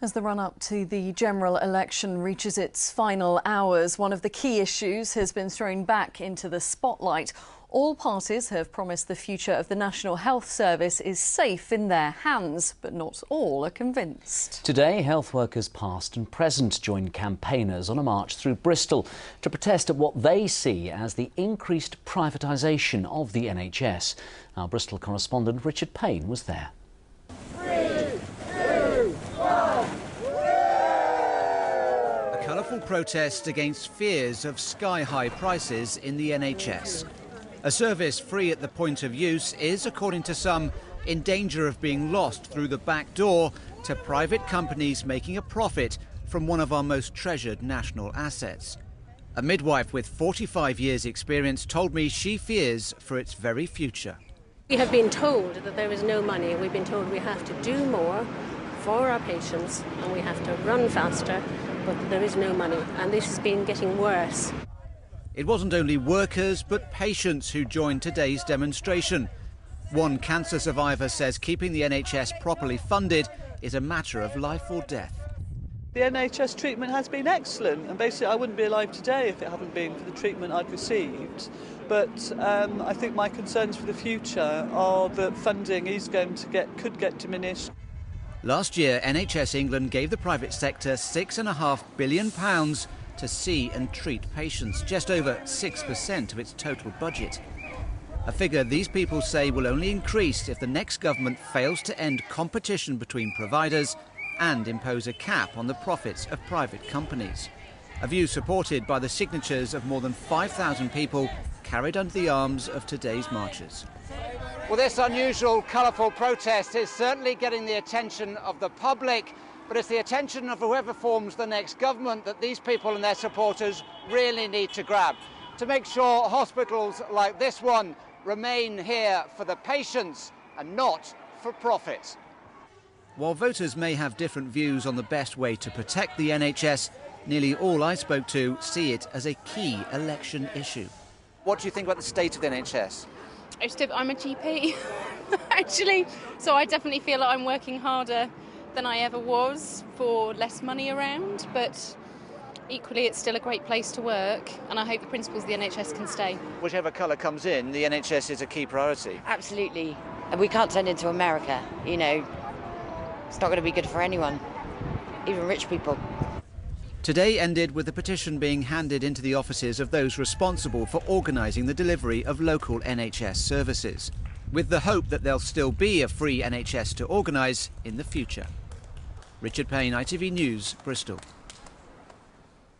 As the run-up to the general election reaches its final hours, one of the key issues has been thrown back into the spotlight. All parties have promised the future of the National Health Service is safe in their hands, but not all are convinced. Today, health workers past and present joined campaigners on a march through Bristol to protest at what they see as the increased privatisation of the NHS. Our Bristol correspondent Richard Payne was there. Colourful protest against fears of sky-high prices in the NHS. A service free at the point of use is, according to some, in danger of being lost through the back door to private companies making a profit from one of our most treasured national assets. A midwife with 45 years' experience told me she fears for its very future. We have been told that there is no money. We've been told we have to do more for our patients and we have to run faster, but there is no money, and this has been getting worse. It wasn't only workers but patients who joined today's demonstration. One cancer survivor says keeping the NHS properly funded is a matter of life or death. The NHS treatment has been excellent, and basically I wouldn't be alive today if it hadn't been for the treatment I'd received. But I think my concerns for the future are that funding is could get diminished. Last year, NHS England gave the private sector £6.5 billion to see and treat patients, just over 6% of its total budget. A figure these people say will only increase if the next government fails to end competition between providers and impose a cap on the profits of private companies. A view supported by the signatures of more than 5,000 people carried under the arms of today's marchers. Well, this unusual, colourful protest is certainly getting the attention of the public, but it's the attention of whoever forms the next government that these people and their supporters really need to grab, to make sure hospitals like this one remain here for the patients and not for profit. While voters may have different views on the best way to protect the NHS, nearly all I spoke to see it as a key election issue. What do you think about the state of the NHS? I'm a GP, actually, so I definitely feel like I'm working harder than I ever was for less money around, but equally it's still a great place to work, and I hope the principals of the NHS can stay. Whichever colour comes in, the NHS is a key priority. Absolutely. And we can't turn into America, you know. It's not going to be good for anyone, even rich people. Today ended with the petition being handed into the offices of those responsible for organising the delivery of local NHS services, with the hope that there'll still be a free NHS to organise in the future. Richard Payne, ITV News, Bristol.